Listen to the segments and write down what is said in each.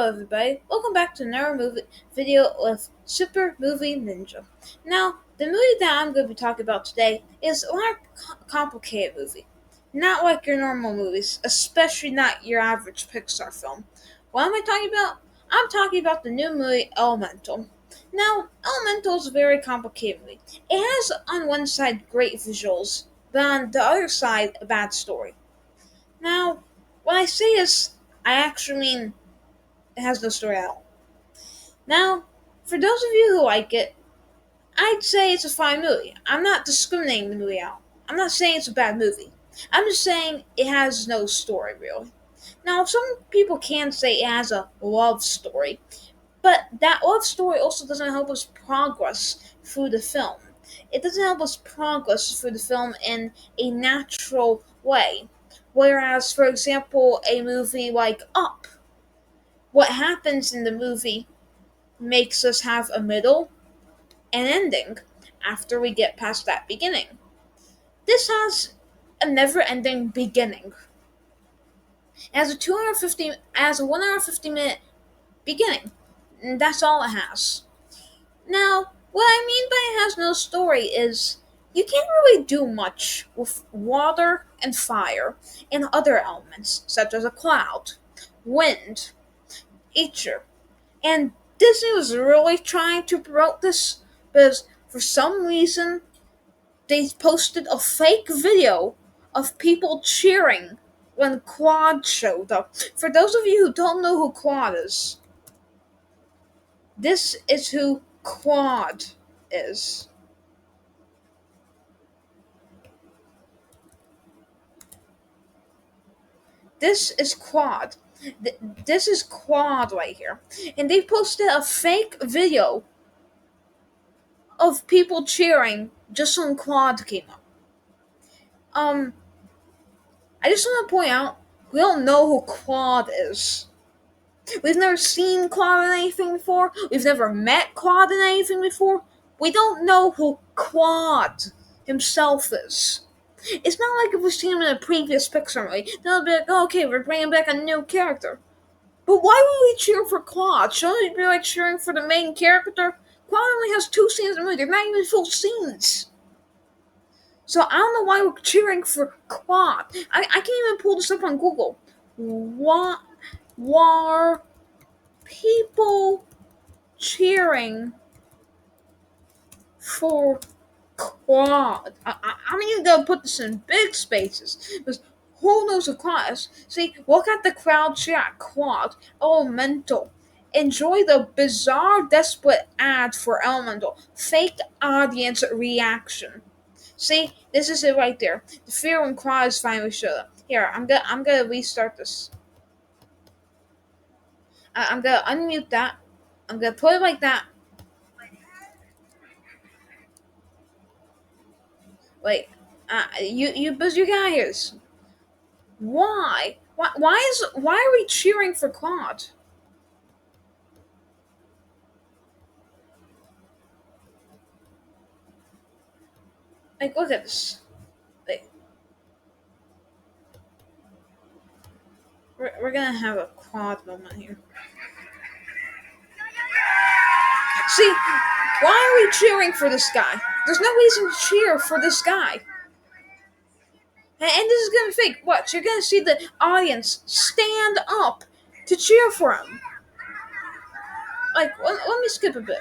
Hello, everybody. Welcome back to another movie video with Super Movie Ninja. Now, the movie that I'm going to be talking about today is a more complicated movie. Not like your normal movies, especially not your average Pixar film. What am I talking about? I'm talking about the new movie Elemental. Now, Elemental is a very complicated movie. It has on one side great visuals, but on the other side, a bad story. Now, when I say this, I actually mean it has no story at all. Now, for those of you who like it, I'd say it's a fine movie. I'm not discriminating the movie out. I'm not saying it's a bad movie. I'm just saying it has no story, really. Now, some people can say it has a love story, but that love story also doesn't help us progress through the film. It doesn't help us progress through the film in a natural way. Whereas, for example, a movie like Up, what happens in the movie makes us have a middle and ending after we get past that beginning. This has a never ending beginning. It has a 250 as a 1 hour 50-minute beginning. And that's all it has. Now, what I mean by it has no story is you can't really do much with water and fire and other elements, such as a cloud, wind, ether, and Disney was really trying to promote this because for some reason they posted a fake video of people cheering when Quad showed up. For those of you who don't know who Quad is, this is who Quad is. This is Quad. This is Quad right here. And they posted a fake video of people cheering just when Quad came up. I just want to point out, we don't know who Claude is. We've never seen Claude in anything before. We've never met Claude in anything before. We don't know who Claude himself is. It's not like if we've seen him in a previous Pixar movie. They'll be like, oh, okay, we're bringing back a new character. But why would we cheer for Claude? Shouldn't it be like cheering for the main character? Claude only has 2 scenes in the movie. They're not even full scenes. So I don't know why we're cheering for Claude. I can't even pull this up on Google. What were people cheering for Claude? I'm even gonna put this in big spaces because who knows who Claude is? See, look at the crowd cheer at Claude. Elemental. Enjoy the bizarre, desperate ad for Elemental. Fake audience reaction. See, this is it right there. The fear when cries finally showed up. Here, I'm gonna restart this. I'm gonna unmute that. I'm gonna put it like that. Wait, but you can't hear this. Why? Why are we cheering for Claude? Like, look at this. Like, we're gonna have a Claude moment here. See, why are we cheering for this guy? There's no reason to cheer for this guy. And this is gonna be fake. Watch, you're gonna see the audience stand up to cheer for him. Like, let me skip a bit.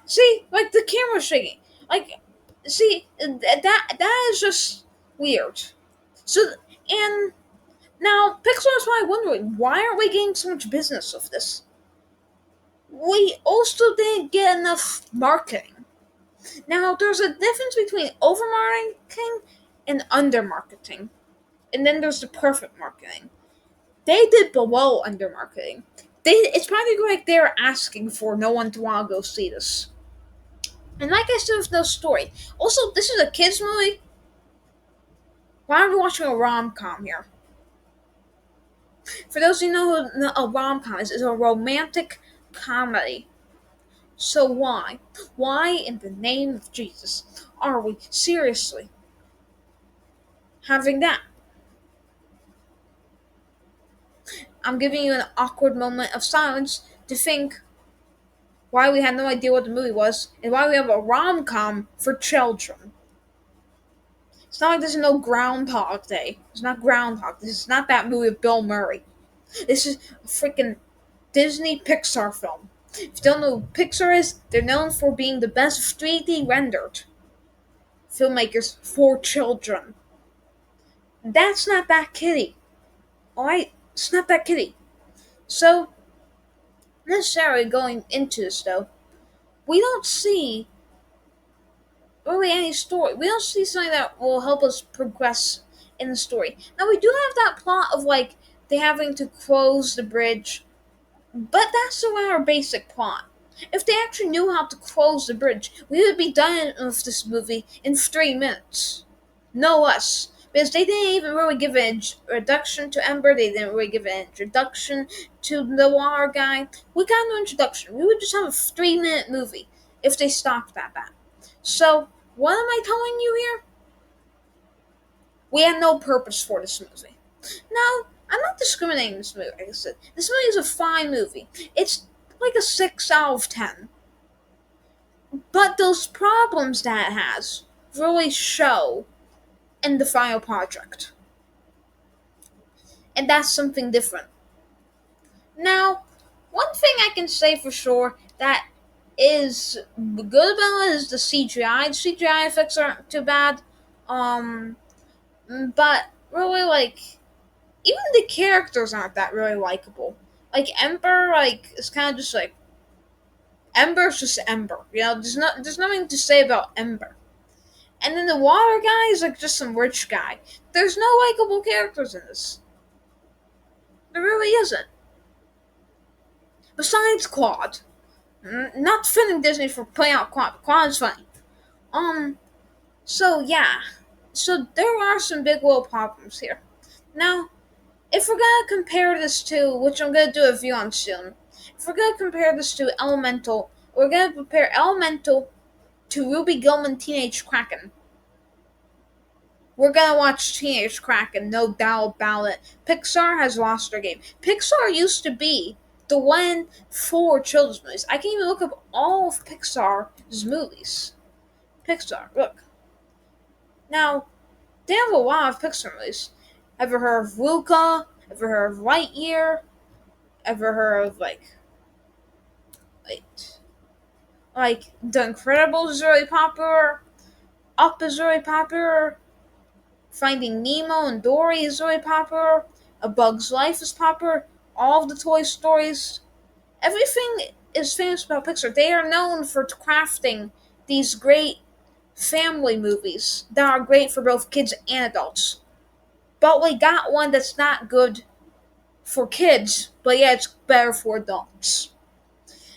See, like the camera's shaking. Like, see, that is just weird. So, and now Pixar's probably wondering why aren't we getting so much business of this? We also didn't get enough marketing. Now, there's a difference between over marketing and under marketing, and then there's the perfect marketing. They did below under marketing. It's probably like they're asking for no one to want to go see this. And like I said, with no story. Also, this is a kids movie. Why are we watching a rom com here? For those of you who know what a rom com is, it's a romantic comedy. So why? Why in the name of Jesus are we seriously having that? I'm giving you an awkward moment of silence to think why we had no idea what the movie was and why we have a rom com for children. It's not like there's no Groundhog Day. It's not Groundhog. This is not that movie with Bill Murray. This is a freaking Disney Pixar film. If you don't know who Pixar is, they're known for being the best 3D rendered filmmakers for children. That's not that kitty. Alright? It's not that kitty. So, necessarily going into this though, we don't see really any story. We don't see something that will help us progress in the story. Now we do have that plot of like they having to close the bridge, but that's around our basic plot. If they actually knew how to close the bridge, we would be done with this movie in 3 minutes. No less. Because they didn't even really give an introduction to Ember, they didn't really give an introduction to the water guy. We got no introduction. We would just have a 3 minute movie if they stopped at that. So, what am I telling you here? We had no purpose for this movie. Now, I'm not discriminating this movie, like I said. This movie is a fine movie. It's like a 6 out of 10. But those problems that it has really show in the final project. And that's something different. Now, one thing I can say for sure that is good about it is the CGI. The CGI effects aren't too bad. But really, like, even the characters aren't that really likable. Like Ember, like it's kind of just like Ember's just Ember. You know, there's nothing to say about Ember. And then the water guy is like just some rich guy. There's no likable characters in this. There really isn't. Besides Claude, not defending Disney for putting out Claude. Claude's funny. So yeah, so there are some big little problems here. Now, if we're gonna compare this to, which I'm gonna do a review on soon, if we're gonna compare this to Elemental, we're gonna compare Elemental to Ruby Gillman Teenage Kraken. We're gonna watch Teenage Kraken, no doubt about it. Pixar has lost their game. Pixar used to be the one for children's movies. I can even look up all of Pixar's movies. Pixar, look. Now, they have a lot of Pixar movies. Ever heard of Luca? Ever heard of Lightyear? Ever heard of like The Incredibles is really popular. Up is really popular. Finding Nemo and Dory is really popular. A Bug's Life is popular. All of the Toy Stories. Everything is famous about Pixar. They are known for crafting these great family movies that are great for both kids and adults. But we got one that's not good for kids, but yeah, it's better for adults.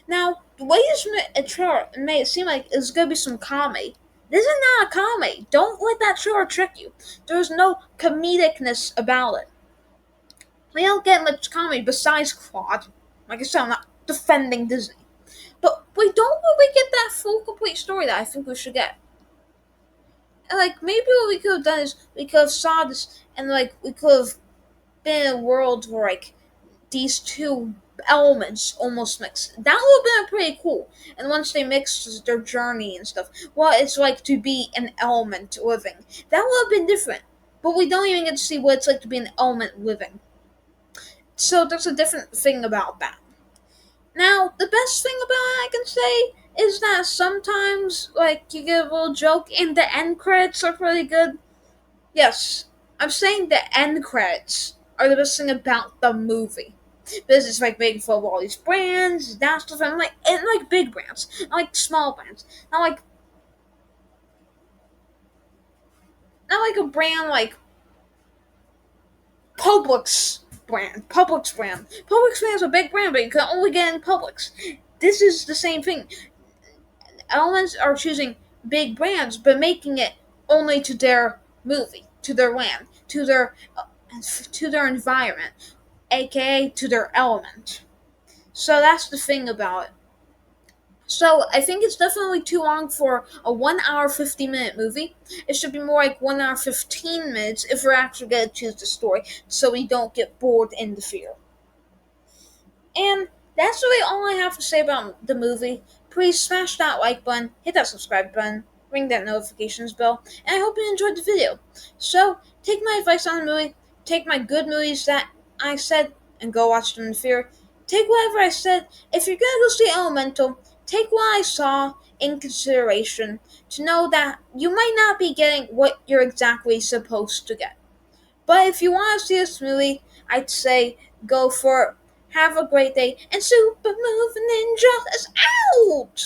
Now, the way this trailer made it seem like it's gonna be some comedy. This is not a comedy. Don't let that trailer trick you. There's no comedicness about it. We don't get much comedy besides Claude. Like I said, I'm not defending Disney. But we don't really get that full, complete story that I think we should get. And like, maybe what we could have done is we could have saw this and like, we could have been in a world where like, these two elements almost mix. That would have been pretty cool. And once they mixed their journey and stuff, what it's like to be an element living. That would have been different. But we don't even get to see what it's like to be an element living. So there's a different thing about that. Now, the best thing about it I can say is that sometimes, like, you get a little joke and the end credits are pretty good. Yes, I'm saying the end credits are the best thing about the movie. Because it's like making fun of all these brands, that stuff, and like big brands, not like small brands, not like a brand like Publix brand. Publix brand. Publix brand is a big brand, but you can only get in Publix. This is the same thing. Elements are choosing big brands, but making it only to their movie, to their land, to their environment, aka to their element. So that's the thing about it. So I think it's definitely too long for a 1 hour 50-minute movie. It should be more like 1 hour 15 minutes if we're actually gonna choose the story, so we don't get bored in the fear. And that's really all I have to say about the movie. Please smash that like button, hit that subscribe button, ring that notifications bell, and I hope you enjoyed the video. So, take my advice on the movie, take my good movies that I said, and go watch them in theater. Take whatever I said. If you're gonna go see Elemental, take what I saw in consideration to know that you might not be getting what you're exactly supposed to get. But if you want to see this movie, I'd say go for it. Have a great day, and Super Movie Ninja is out!